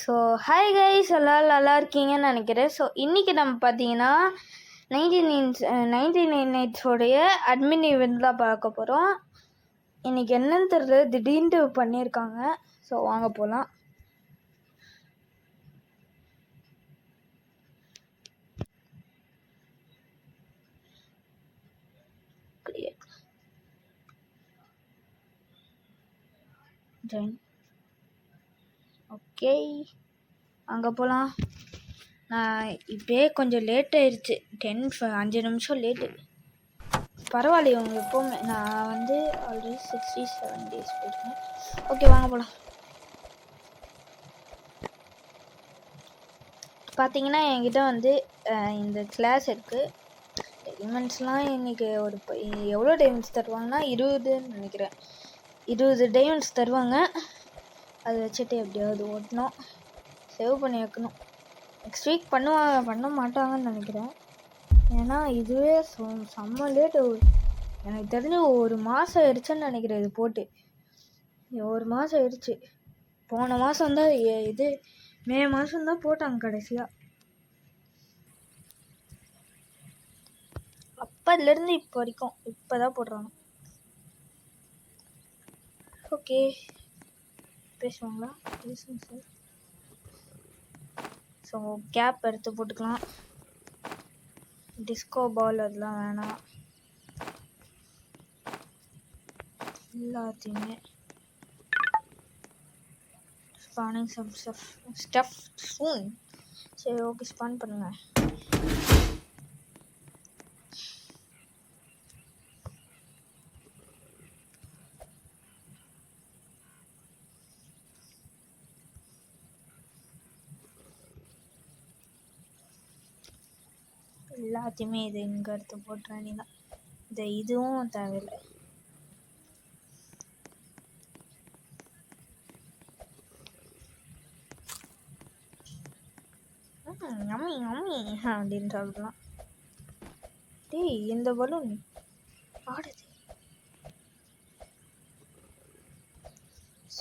So hi guys, எல்லோரும் நல்லா இருக்கீங்கன்னு நினைக்கிறேன். ஸோ இன்றைக்கி நம்ம பார்த்தீங்கன்னா 99 நைட்ஸோடைய அட்மின் இவெண்ட் தான் பார்க்க போகிறோம். இன்றைக்கி என்னன்னு தெரியல, திடீர்னு பண்ணியிருக்காங்க. ஸோ வாங்க போகலாம். ஓகே, அங்கே போகலாம். நான் இப்போயே கொஞ்சம் லேட் ஆயிடுச்சு, 5 நிமிஷம் லேட்டு. பரவாயில்லையே, அவங்க எப்போவுமே நான் வந்து ஆல்ரெடி 67 days போயிருக்கேன். ஓகே வாங்க போகலாம். பார்த்தீங்கன்னா என்கிட்ட வந்து இந்த கிளாஸ் இருக்குது. டைமண்ட்ஸ்லாம் இன்றைக்கி எவ்வளோ டைமண்ட்ஸ் தருவாங்கன்னா 20ன்னு நினைக்கிறேன். 20 டைமண்ட்ஸ் தருவாங்க. அதை வச்சுட்டு எப்படியாவது ஓட்டணும், சேவ் பண்ணி வைக்கணும். நெக்ஸ்ட் வீக் பண்ண மாட்டாங்கன்னு நினைக்கிறேன். ஏன்னா இதுவே செம்ம லேட்டு. எனக்கு தெரிஞ்சு 1 மாதம் ஆயிடுச்சுன்னு நினைக்கிறேன். இது போட்டு 1 மாதம் ஆயிடுச்சு. போன மாதம் தான் இது மே மாதம்தான் போட்டாங்க கடைசியாக. அப்போதுலேருந்து இப்போ வரைக்கும் இப்போ தான் போடுறாங்க. ஓகே, பேசுவாங்களா? பேசுங்க சார். ஸோ கேப் எடுத்து போட்டுக்கலாம். டிஸ்கோ பால் அதெல்லாம் வேணாம். எல்லாத்தையுமே ஸ்பானிங் சம் ஸ்டஃப் சூன். சரி ஓகே, ஸ்பான் பண்ணுங்க. எல்லாத்தையுமே இது இங்கே எடுத்து போட்டுறேன். நீ தான் இந்த இதுவும் தேவையில்லை. யம்மி யம்மி அப்படின்னு சாப்பிடலாம். டேய், இந்த பலூன் ஆடுது.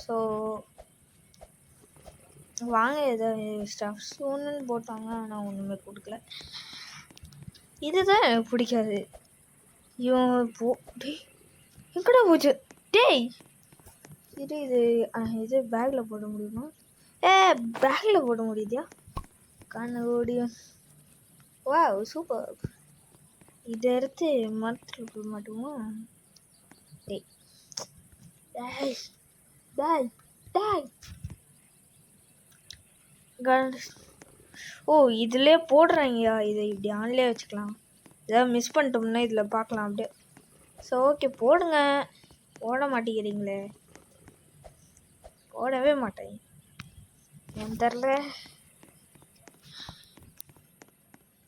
ஸோ வாங்க, ஏதோ ஸ்டஃப் சூன்னு போட்டாங்க, ஆனால் ஒன்றுமே கொடுக்கல. இதுதான் எனக்கு பிடிக்காது. இவன் டேய் எங்கடா போச்சு? டேய் இது பேக்கில் போட முடியுமா? பேக்கில் போட முடியுதியா? கண்ணு ஓடியும். வா சூப்பர். இதை எடுத்து மரத்தில் போட மாட்டோமா? டேய் டேய் டேய் டேய். ஓ, இதிலே போடுறாங்கயா. இதை இப்படி ஆன்லேயே வச்சுக்கலாம். ஏதாவது மிஸ் பண்ணிட்டோம்னா இதில் பார்க்கலாம் அப்படியே. ஸோ ஓகே, போடுங்க. போட மாட்டேங்கிறீங்களே. போடவே மாட்டேன், ஏன் தெரில.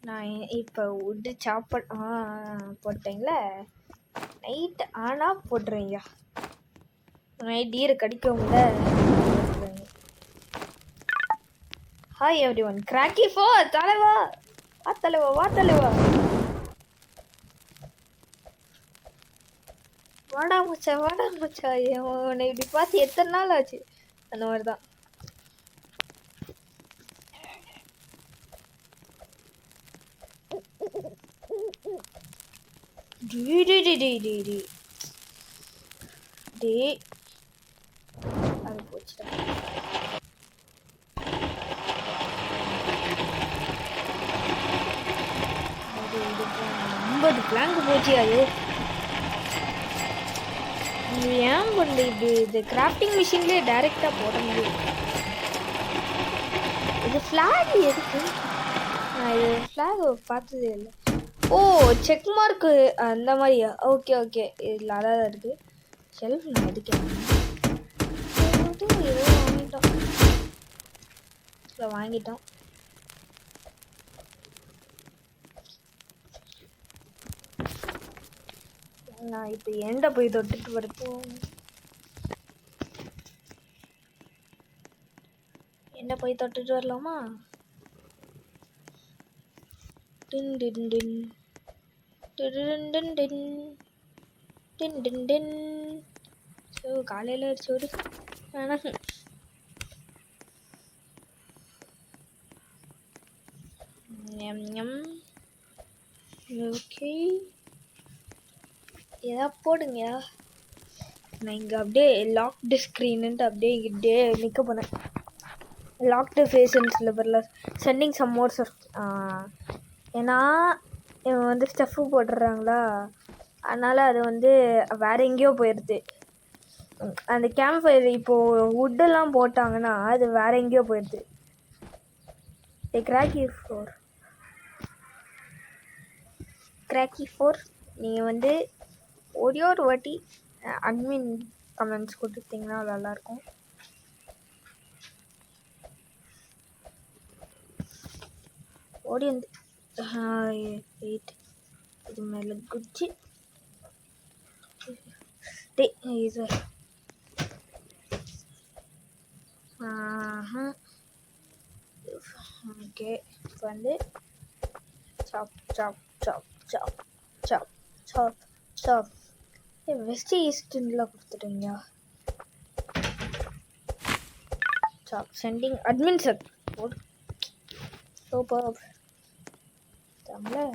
நான் இப்போ உட்டு சாப்பாடு போட்டேங்களே. நைட்டு ஆனால் போட்டுறேங்கய்யா. நைட் ஈரை கடிக்கவும்ல. ஹாய் எவ்ரி ஒன், கிராக்கி ஃபோ தலைவா. வா தலைவா. வாடா மச்சா. உன்னை இப்படி பார்த்து எத்தனை நாள் ஆச்சு? அந்த மாதிரி தான். அது போச்சுடா. அது 50 பிளாங்கு போச்சு. அது ஏன் பண்ணல இப்படி? இது கிராஃப்டிங் மிஷின்லேயே டைரெக்டாக போட முடியும். இது ஃப்ளாக் எதுக்கு? நான் இது ஃப்ளாக் பார்த்ததே இல்லை. ஓ, செக் மார்க்கு அந்த மாதிரியா? ஓகே இதில் அதான் இருக்குது. ஷெல்ஃப் நான் எதுக்கு ஏதோ வாங்கிட்டோம். நான் இப்போ எண்டை போய் தொட்டுட்டு வரப்போம். எண்டை போய் தொட்டுட்டு வரலாமா? டின் டின் டின் டின் டின் டின் டின் டின் டின். ஸோ காலையில் அடிச்சு விடு வேணாம். ஓகே, ஏதாவது போடுங்க. நான் இங்கே அப்படியே லாக்டு ஸ்க்ரீனுன்ட்டு அப்படியே இங்கே நிற்க போனேன். லாக்டு ஃபேஷன்ஸில் வரல சென்டிங் சம் மோர்ஸ் ஆஃப். ஏன்னா இவன் வந்து ஸ்டெஃப்பு போட்டுடுறாங்களா, அதனால் அது வந்து வேறு எங்கேயோ போயிடுது. அந்த கேம்ப் ஃபயர் இப்போது வுட்டெல்லாம் போட்டாங்கன்னா அது வேறு எங்கேயோ போயிடுது. கிராக்கி ஃபோர் நீங்கள் வந்து ஒரே ஒரு வாட்டி அட்மின் கமெண்ட்ஸ் கொடுத்தீங்கன்னா நல்லாயிருக்கும். ஓடி வந்து வெயிட், இது மேலே குச்சி இது ஓகே. இப்போ வந்து சாப் சாப் சாப் சாப் சாப் சாப் சாப் வெஸ்ட் ஈஸ்ட்ல கொடுத்துட்டீங்க. சாப் சென்டிங் அட்மின் சார் சூப்பர் தமிழ்.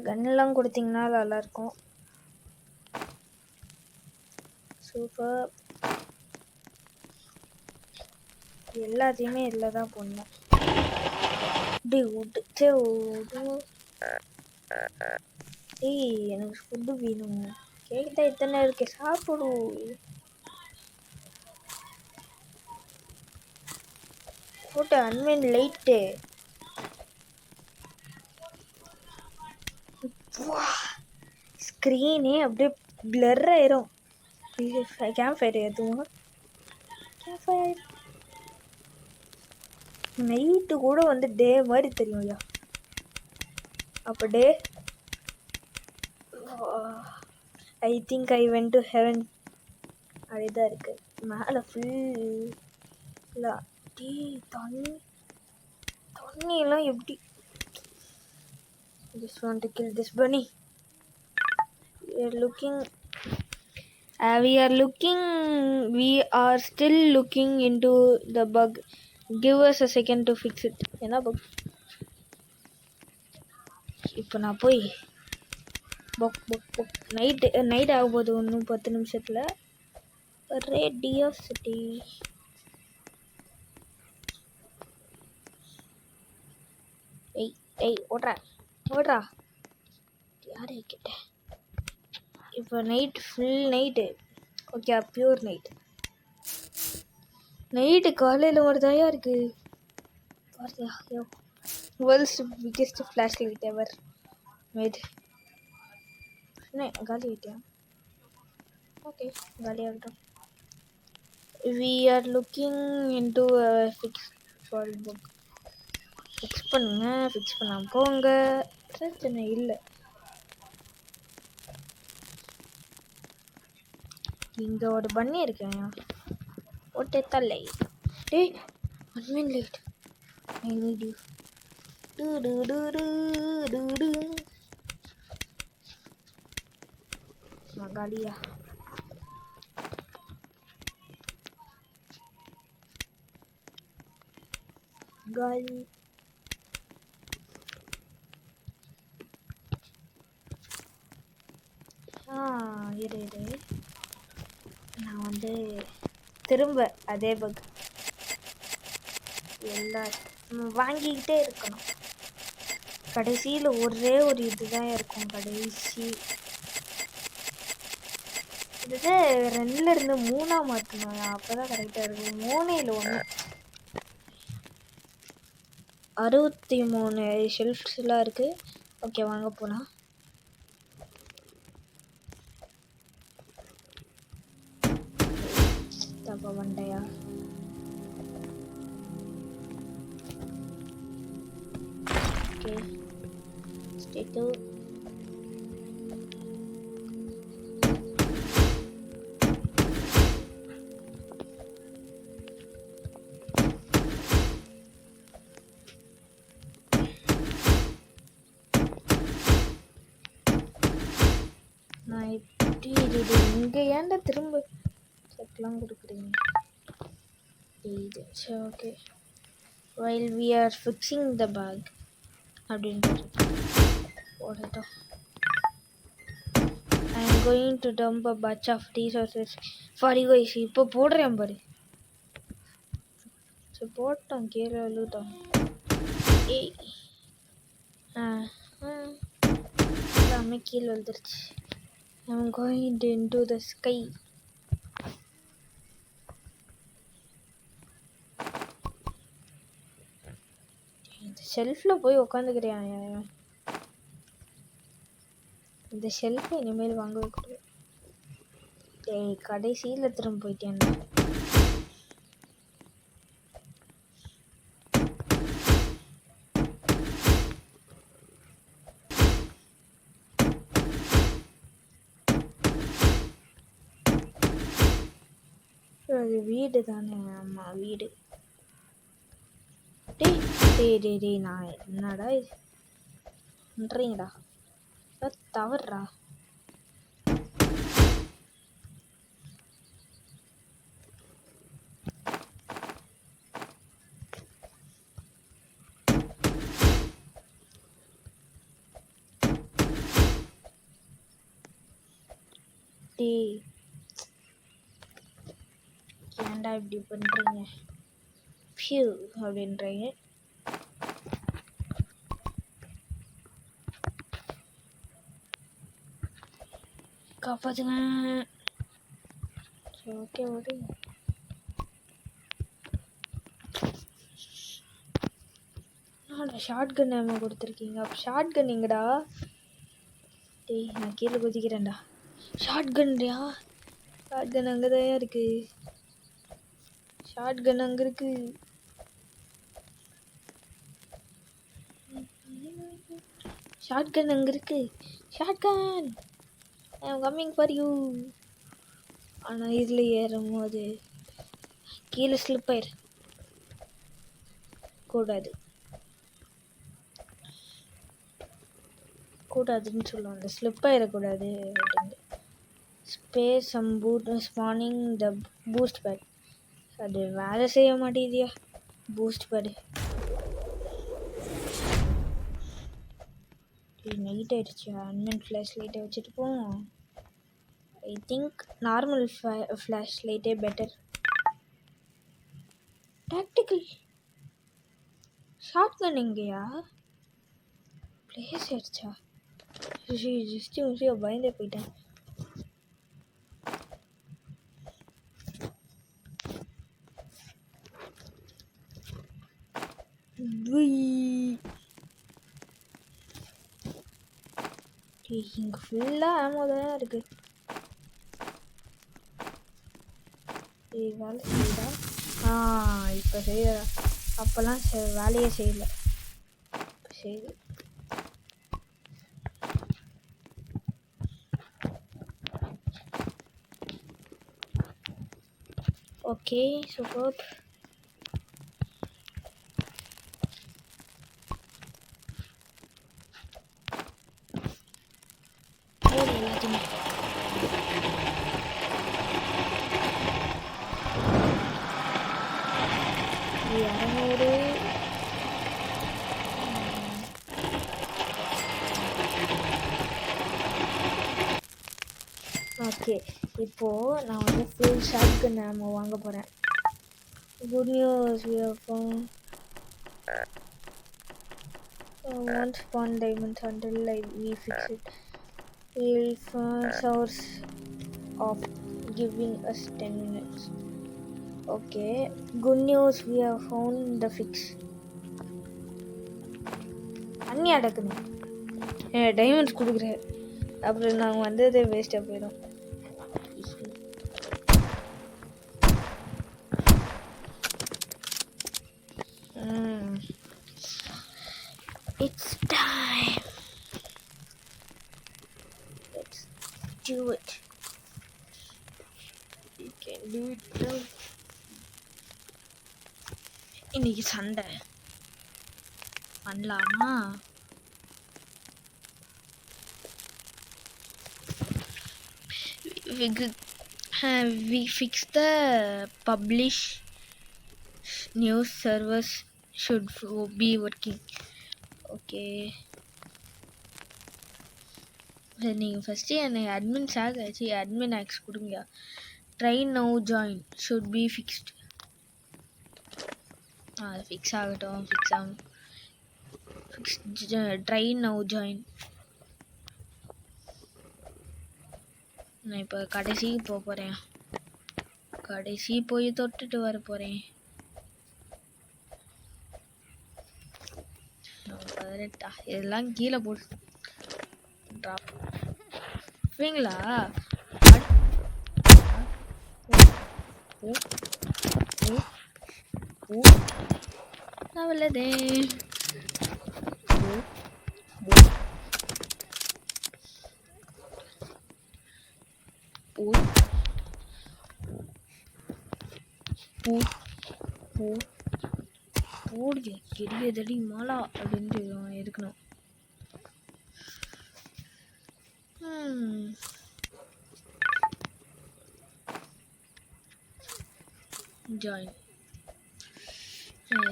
கன்னெல்லாம் கொடுத்தீங்கன்னா நல்லாயிருக்கும். சூப்பர். எல்லாத்தையுமே இதில் தான் போடணும். இப்படி விட்டு எனக்கு ஃபுட்டு வேணும். கேக்கிட்ட எத்தனை இருக்கு, சாப்பிடு. போட்டு அன்மீன் லைட்டு ஸ்க்ரீனே அப்படியே பிளர் ஆயிரும். கேம்ப் ஃபயர் எதுவும் கேம்ப் ஃபயர் நைட்டு கூட வந்து டே மாதிரி தெரியும்யா. அப்போ day I think I went to heaven அப்படிதான் இருக்கு. மேலே ஃபுல்லாக டீ தண்ணியெல்லாம் எப்படி. Just want to kill this bunny. We are still looking into the bug. Give us a second to fix it. என்ன bug? இப்போ நான் போய் நைட் ஆகும்போது இன்னும் 10 நிமிஷத்தில் ரேடியோ சிட்டி. ஓடுறா யாரே கிட்ட. இப்போ night full night. Okay, pure night காலையில் ஒரு தயா இருக்கு. பாருயா, world's biggest flash light ever made. காலி ஆகிட்டியா? ஓகே, காலியாகட்டும். We are looking into a fix for book. Fix பண்ணுங்க, ஃபிக்ஸ் பண்ணாமல் போங்க, பிரச்சனை இல்லை. இங்கே ஒரு பண்ணி இருக்கேன். ஓட்டே தலை டேய் admin light. I need you. மகாலியா காலி. இரு நான் வந்து திரும்ப அதே பக் எல்லாம் வாங்கிக்கிட்டே இருக்கணும். கடைசியில் ஒரே ஒரு இதுதான் இருக்கும். கடைசி இது 2ல் இருந்து 3ஆ மாற்றணும். அப்போ தான் கரெக்டாக இருக்கும். 3ல் 1 63 ஷெல்ஃப்ஸ்லாம் இருக்குது. ஓகே, வாங்க போகலாம். தப்பா வண்டையா. ஓகே, ஸ்டேட்டு இப்படி இங்கே ஏன்டா திரும்ப செக்லாம் கொடுக்குறீங்க? இது சரி okay. while we are fixing the bag அப்படின்றது போடட்டும். I am going to dump a bunch of resources for you guys. இப்போ போடுறேன் பாரு. சரி போட்டோம் கீழே அழுட்டோம். ஏய் எல்லாமே கீழே வந்துருச்சு. I am going into the sky. இந்த ஷெல்ஃபில் போய் உக்காந்துக்கிறேன். இந்த ஷெல்ஃபை இனிமேல் வாங்கவே கூடாது. டேய் கடைசியில் திரும்ப போயிட்டேன். அது வீடு தானே? ஆமாம் வீடு. டேய் டேய் டேய் டேய் நான் என்னடா இது பண்ணுறீங்கடா? தவறுடா. டேய் ஏன்டா இப்படி பண்ணுறீங்க? ஃபியூ அப்படின்றீங்க. காப்பாற்றுங்க. சரி ஓகே ஓகே. என்னடா ஷார்ட் கன் ஏமா கொடுத்துருக்கீங்க? அப்போ ஷார்ட் கன் எங்கடா? டேய் நான் கீழே குதிக்கிறேன்டா. ஷார்ட் கன்றியா? ஷார்ட் கன் அங்கே தான் இருக்கு. ஷார்ட் கன் அங்கே இருக்கு. ஷார்ட் கன் அங்கே இருக்கு. Short gun I am coming for you. ஆனால் இதில் ஏறும் போது கீழே ஸ்லிப் ஆயிரு கூடாது கூடாதுன்னு சொல்லுவாங்க. ஸ்லிப் ஆயிடக்கூடாது அப்படின்னு. ஸ்பேஸ் சம் பூட் ஸ்பானிங் த பூஸ்ட் பேட். அது வேலை செய்ய மாட்டேதியா பூஸ்ட் பேடு. நைட் ஆயிடுச்சு. அன்மென் ஃப்ளாஷ் லைட்டை வச்சுட்டு போவோம். ஐ திங்க் நார்மல் ஃப்ளாஷ் லைட்டே பெட்டர். டாக்டிக்கல் ஷார்ட் கன் எங்கேயா? பிளேஸ் ஆயிடுச்சா? ஜஸ்ட் பயந்தே போயிட்டேன். இங்கே ஃபுல்லாக ஆமோ தான் இருக்கு. வேலை செய்யுதா? இப்போ செய்ய. அப்போல்லாம் வேலையே செய்யலை. செய்யுது. Okay super. எல்லாத்தையுமே இரநூறு. ஓகே இப்போது நான் வந்து ஃபுல் ஷார்ட் கன் ஆமோ வாங்க போகிறேன். Good news won't spawn diamonds until we fix it. We'll find source of giving us 10 minutes. Okay, good news, we have found the fix. அண்ணி அடக்குங்க. டைமண்ட்ஸ் கொடுக்குறேன். அப்புறம் நாங்கள் வந்ததே வேஸ்ட்டாக போயிடும். It's time. Let's do it. You can do it too. இன்னைக்கு சண்டை பண்ணலாமா? we fix the publish news servers should be working. Okay, நீங்கள் ஃபஸ்ட்டு என்னை அட்மின் சாக் ஆச்சு அட்மின் ஆக்ஸ் கொடுங்க. Try now join should be fixed. அது fix ஆகட்டும். Try now join. நான் இப்போ கடைசிக்கு போக போகிறேன். கடைசி போய் தொட்டுட்டு வர போகிறேன். 18 இதெல்லாம் கீழே போட்டு ட்ராப் சரிங்களா? அவ்வளோதே. போடுங்க கெடியதடி மாலா அப்படின்ட்டு இருக்கணும். ஜாயின்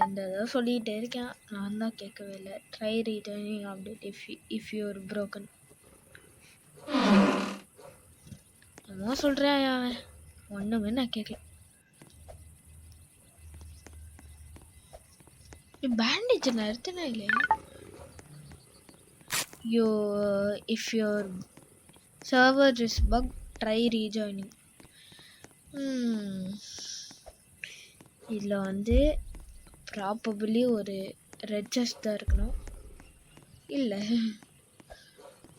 இந்த ஏதோ சொல்லிகிட்டே இருக்கேன், நான் தான் கேட்கவே இல்லை. Try returning update if your broken. என்னமோ சொல்கிறேன் ஒன்றுமே நான் கேட்கல. பேண்டேஜ் நிறுத்தினா இல்லையா? If your server is bug try rejoining. இதில் வந்து ப்ராபபிளி ஒரு ரெட் செஸ்ட் தான் இருக்கணும். இல்லை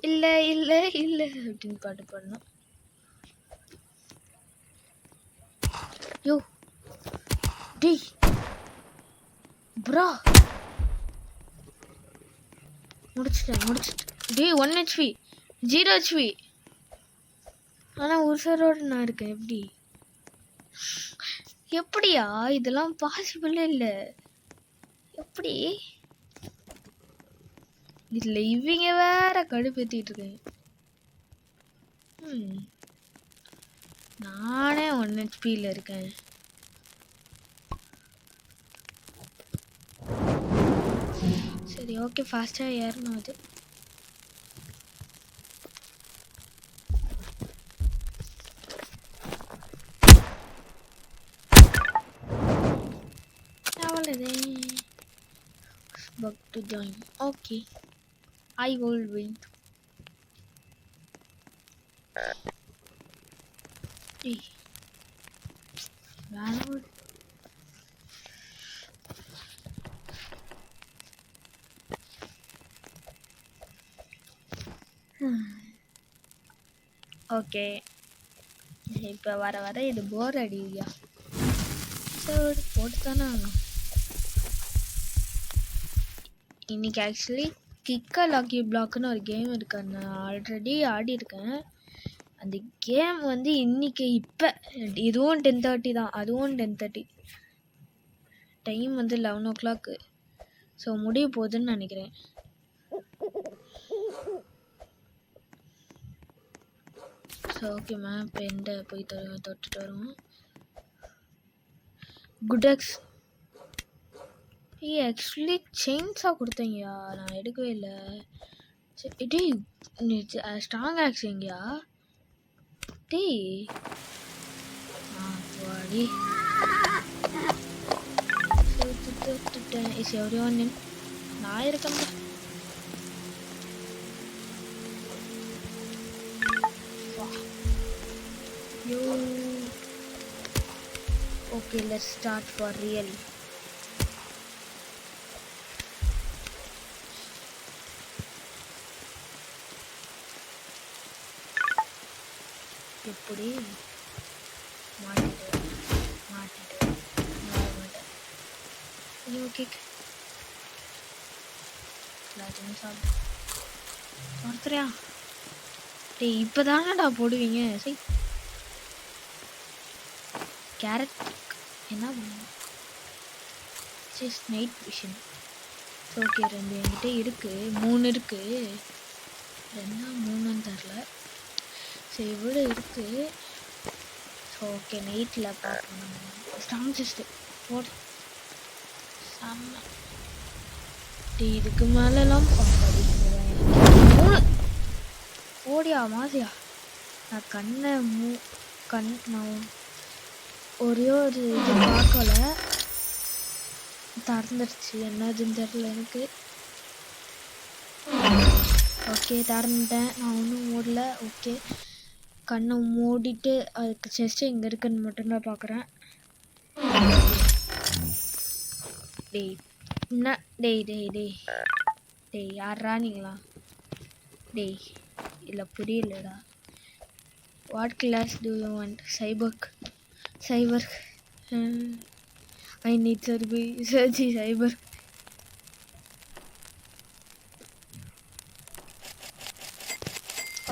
இல்லை இல்லை இல்லை அப்படின்னு பாட்டு பண்ணணும். யோ டேய் ப்ரா முடிச்சிட்டேன். டேய் 1 HP 0 HP. ஆனால் ஒரு சரோடு நான் இருக்கேன். எப்படியா இதெல்லாம் பாசிபிளே இல்லை. எப்படி இதில் இவங்க வேற கடுப்பேற்றிட்டு இருக்கேன். நானே 1 HPயில் இருக்கேன். சரி ஓகே ஃபாஸ்ட்டாக ஏறணும். அது bug to join. Okay, I will wait. Hey, download. Okay, இப்போ வர இது போர் அடியா. சரி போட்டு தானே ஆகணும். இன்னைக்கு ஆக்சுவலி கிக்கா லாக்கி பிளாக்னு ஒரு கேம் இருக்கு. நான் ஆல்ரெடி ஆடி இருக்கேன். அந்த கேம் வந்து இன்னைக்கு இப்போ இதுவும் 10:30 தான், அதுவும் 10:30. டைம் வந்து 11 o'clock. ஸோ முடிய போகுதுன்னு நினைக்கிறேன். ஸோ ஓகே மேம் எந்த போய் தொட்டுட்டு வருவோம். குடெக்ஸ் ஆக்சுவலி செயின்ஸாக கொடுத்தீங்கயா, நான் எடுக்கவே இல்லை. சரி டேய் ஸ்ட்ராங் ஆக்ஸ் எங்கயா? டேய் வாடி இஸ் எவ்ரி ஒன் இன். நான் இருக்கேன். Okay, let's start for real. எப்படி மாட்டிட்டு ஓகே ஒருத்தரையா டேய் இப்போதானடா போடுவீங்க. சரி கேரட் என்ன நைட் விஷன். ஓகே 2 என்கிட்ட இருக்குது, 3 இருக்குது. 2 3 தெரில. சரி இவ்வளோ இருக்குது. ஸோ ஓகே நைட்டில் பார்க்கணும். ஸ்ட்ராங் செஸ்ட்டு போடு செம்ம. இதுக்கு மேலெலாம் மூணு ஓடியா மாதிரியா. நான் நான் ஒரே ஒரு இது பார்க்கல, திறந்துடுச்சு. என்னதுன்னு தெரியல எனக்கு. ஓகே திறந்துட்டேன். நான் ஒன்றும் மூடல. ஓகே கண்ணை மூடிட்டு அதுக்கு செஸ்ட்டு எங்கே இருக்குன்னு மட்டும்தான் பார்க்குறேன். டேய் என்ன டேய் டேய் டேய் டேய் யாரா நீங்களா? டேய் இல்லை புரியலடா. What class do you want? Cyber I need சர்ச்சி சைபர்.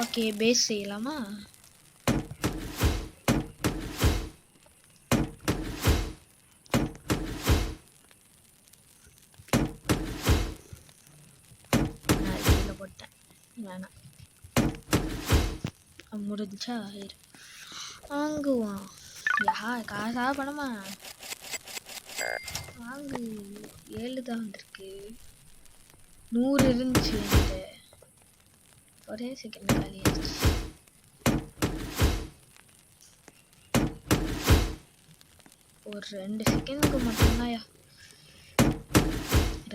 ஓகே பேஸ் செய்யலாமா? வேணாம் முடிஞ்சா வாங்குவான். காசா பணமா? வாங்கு. 7 தான் வந்திருக்கு. 100 இருந்துச்சு என்கிட்ட. ஒரே செகண்ட் காலி ஆயிடுச்சு. ஒரு 2 செகண்டுக்கு மட்டும்தான்யா.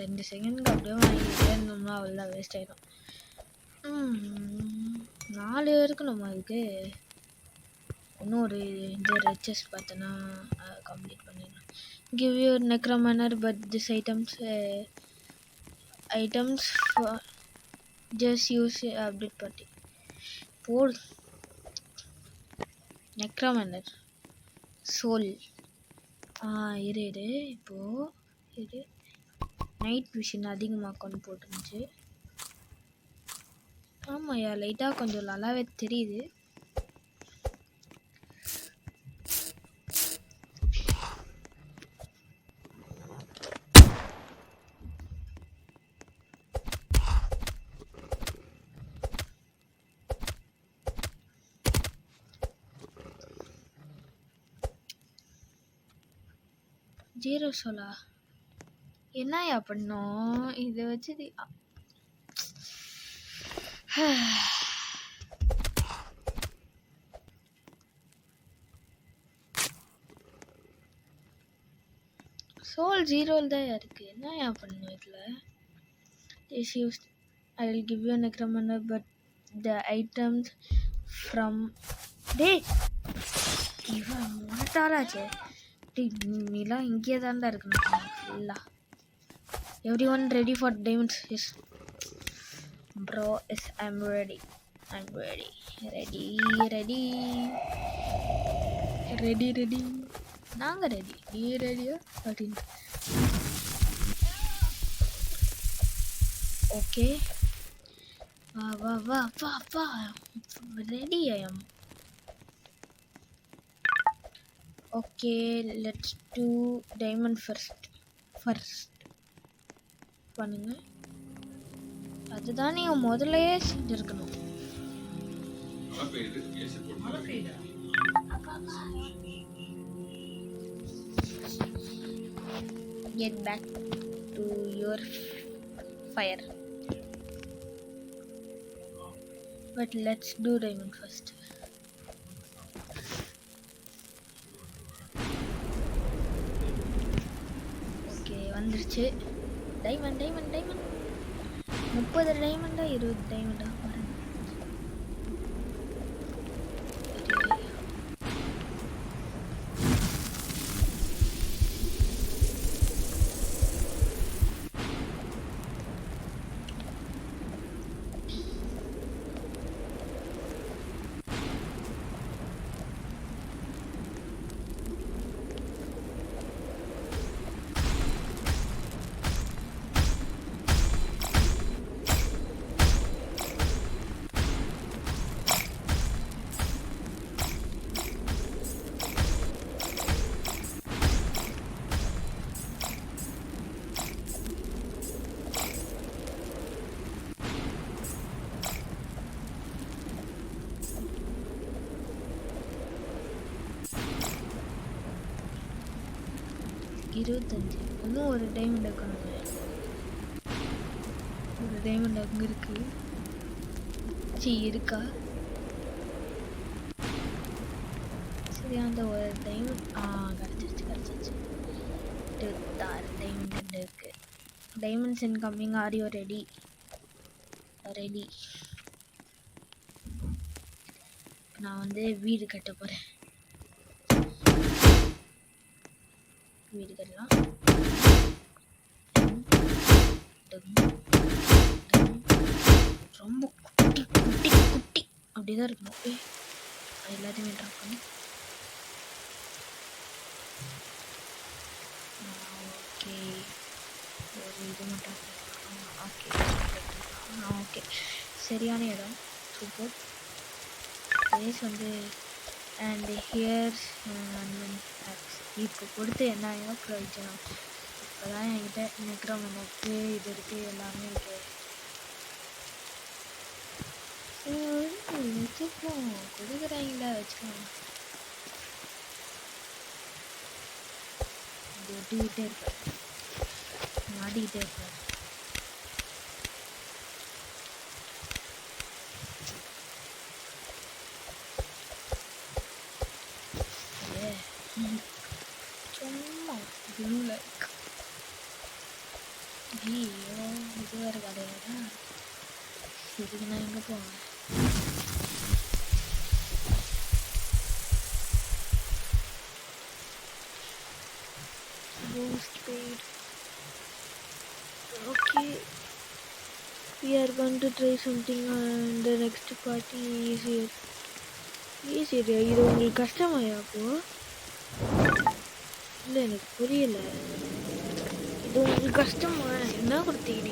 2 செகண்டுக்கு அப்படியே வாங்கிட்டே இருந்தோம்னா அவ்வளோதான் வேஸ்ட் ஆகிடும். 4 இருக்கணுமா இதுக்கு? இன்னும் ஒரு இந்த ரெச்சஸ்ட் பார்த்தோன்னா கம்ப்ளீட் பண்ணிடலாம். Give you necromancer but this items just use update party போல். நெக்ரோமேனர் சோல் இரு இப்போது இது நைட் விஷன் அதிகமாக்கன்னு போட்டுருந்துச்சு. ஆமாய்யா லைட்டாக கொஞ்சம் நல்லாவே தெரியுது. ஜீரோ சோலா என்னயா பண்ணோம் இதை வச்சு? சோல் 0 தான் இருக்கு. என்னயா பண்ணணும் இதில்? This used I will give you a necromancer but the items from டேய் இவன் மாட்டாராச்சே. நீலாம் இங்கே தான்டா இருக்கணும் ஃபுல்லாக. Everyone ready for diamonds? Yes bro, yes I'm ready. ready நாங்கள் ரெடி. நீ ரெடியா அப்படின்னு. ஓகே வா ready I'm. Okay let's do diamond first பண்ணுங்க. அதுதான் நீங்கள் முதலையே செஞ்சுருக்கணும். Get back to your fire. But let's do diamond first. Okay, வந்துருச்சு. டைமண்ட் 30 டைமண்டா 20 டைமண்டா பாருங்க. 25. இன்னும் ஒரு டைமண்ட் இருக்கணுங்க. ஒரு டைமண்ட் அங்கே இருக்கு. இருக்கா? சரி, அந்த ஒரு டைமண்ட் கிடச்சிருச்சு. 26 டைமண்ட் இருக்கு. Diamonds incoming. Are you ready? நான் வந்து வீடு கட்ட போகிறேன். வீடு கட்டலாம். ரொம்ப குட்டி குட்டி குட்டி அப்படிதான் இருக்கணும். அது எல்லாத்தையுமே ட்ராப் பண்ணி ஓகே. ஒரு இது மட்டும் ஓகே. ஓகே, சரியான இடம். சூப்பர். பிளேஸ் வந்து அண்ட் ஹியர்ஸ் இப்போ கொடுத்து என்ன பிரயோஜனம்? இப்போதான் என்கிட்ட நெக்ரோமேனுக்கு இது இருக்குது, எல்லாமே இருக்குது. வச்சுப்போம், கொடுக்குறாங்களா வச்சுக்கோங்க. ஒட்டிக்கிட்டே இருப்பார், மாட்டிக்கிட்டே இருப்பார். சும்மா ப்ளூ லைக் ஐயோ, இது வேறு கிடையாதா? இதுக்கு நான் எங்கே போவேன்? Boost speed. Okay, we are going to try something on the next party. Easier. இது உங்களுக்கு கஷ்டமாயா? அப்போ இல்லை, எனக்கு புரியல. இது உங்களுக்கு கஷ்டமா? என்ன கொடுத்தீங்க?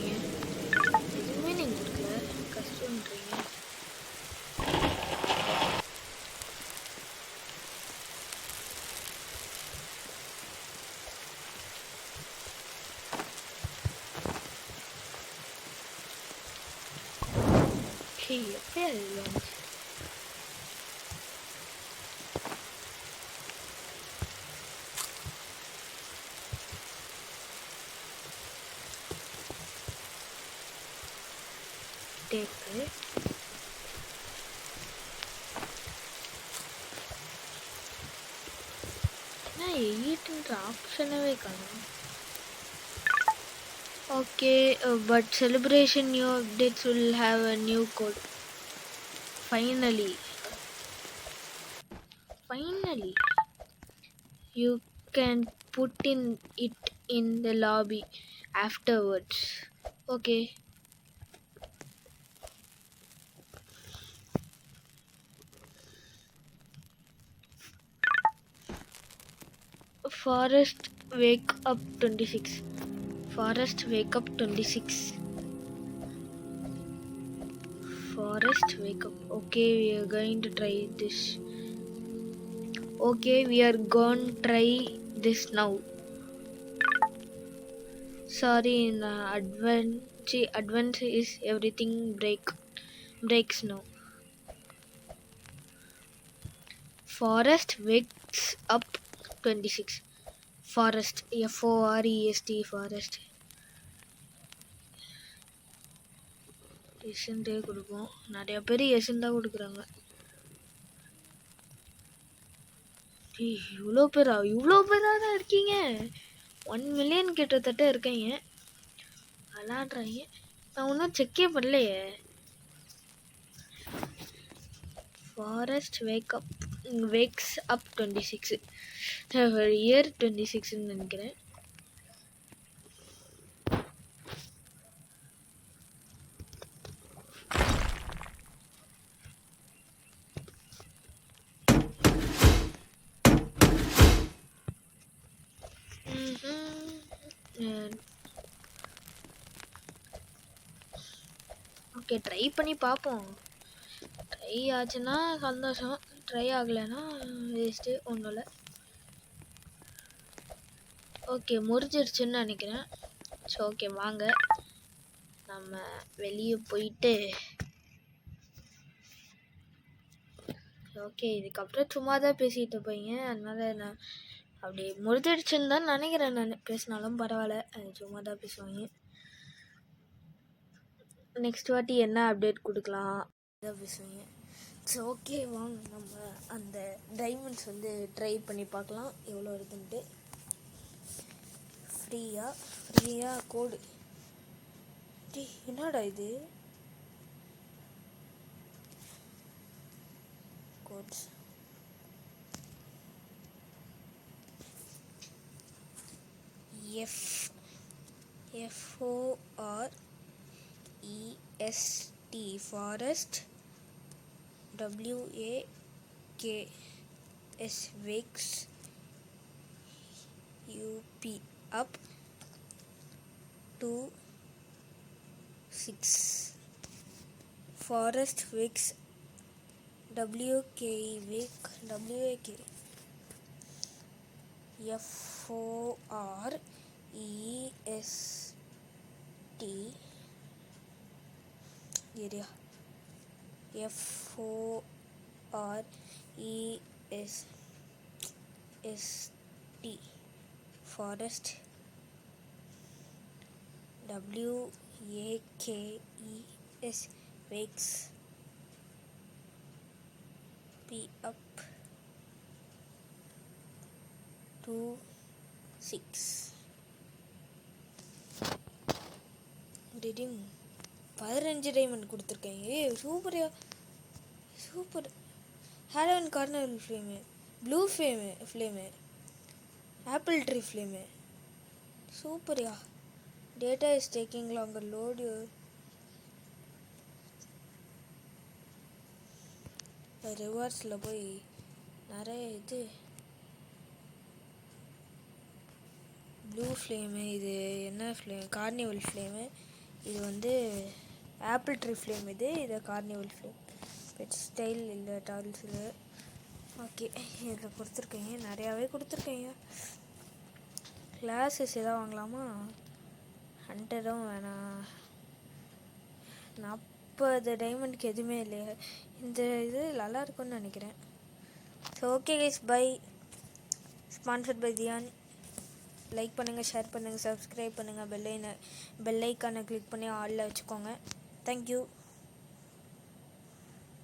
எதுவுமே நீங்கள் கொடுக்கல, கஷ்டம்ன்றீங்க. எப்பயா வந்துச்சு? டேக்கு நான் எயிட்ன்ற ஆப்ஷனவே காணும். Okay, but celebration new updates will have a new code. Finally, you can put it in the lobby afterwards. Okay. Forest wake up 26. Forest wake up 26. Forest wake up. Okay, we are going to try this. Okay, we are going to try this now. Sorry, in advance is everything breaks now. Forest wakes up 26. Forest, FOREST, forest. எஸ்ன்டே கொடுப்போம். நிறைய பேர் எஸ்ன்னு தான் கொடுக்குறாங்க. இவ்வளோ பேரா தான் இருக்கீங்க? 1 மில்லியன் கிட்டத்தட்ட இருக்கீங்க. விளாடுறாங்க. நான் ஒன்றும் செக்கே பண்ணலையே. Forest wakes up 26. இயர் 26ன்னு நினைக்கிறேன். ஓகே, ட்ரை பண்ணி பார்ப்போம். ட்ரை ஆச்சுன்னா சந்தோஷம், ட்ரை ஆகலைன்னா வேஸ்ட்டு, ஒன்றும் இல்லை. ஓகே, முறிஞ்சிருச்சுன்னு நினைக்கிறேன். ஸோ ஓகே, வாங்க நம்ம வெளியே போயிட்டு ஓகே இதுக்கப்புறம் சும்மா தான் பேசிகிட்டு இருப்பீங்க, அதனால நான் அப்படி முடிஞ்சிடுச்சுன்னு தான் நினைக்கிறேன். நான் பேசினாலும் பரவாயில்ல, சும்மா தான் பேசுவாங்க. நெக்ஸ்ட் வாட்டி என்ன அப்டேட் கொடுக்கலாம் தான் பேசுவாங்க. ஸோ ஓகே, வாங்க நம்ம அந்த டைமண்ட்ஸ் வந்து ட்ரை பண்ணி பார்க்கலாம் எவ்வளோ இருக்குன்ட்டு. ஃப்ரீயாக கோடு. என்னடா இது codes? FOREST forest, WAKS wakes, UP up 26. Forest wakes, WKE wake, WAK FOREST area, FOREST forest, WAKES wakes, P up 26. reading 15 diamond கொடுத்துருக்கேன். சூப்பரியா, சூப்பர். ஹேலோன் corner flame, blue flame, apple tree flame, சூப்பரியா. Data is taking longer load. ரிவார்ட்ஸில் போய் நிறைய இது blue flame, இது என்ன ஃப்ளேம்? Carnival flame. இது வந்து ஆப்பிள் ட்ரீ ஃப்ளேம். இது கார்னிவல் ஃப்ளேம். பெட் ஸ்டைல் இல்லை டால்ஸில். ஓகே, இதில் கொடுத்துருக்கீங்க, நிறையாவே கொடுத்துருக்கீங்க. கிளாஸஸ் எதாவது வாங்கலாமா? ஹண்டரும் வேணாம். 40 டைமண்டுக்கு எதுவுமே இல்லையா? இந்த இது நல்லா இருக்கும்னு நினைக்கிறேன். So okay guys, bye. Sponsored by Dhyan. Like பண்ணுங்கள், ஷேர் பண்ணுங்கள், சப்ஸ்கிரைப் பண்ணுங்கள், பெல் ஐக்கானை கிளிக் பண்ணி ஆலில் வச்சுக்கோங்க. தேங்க்யூ.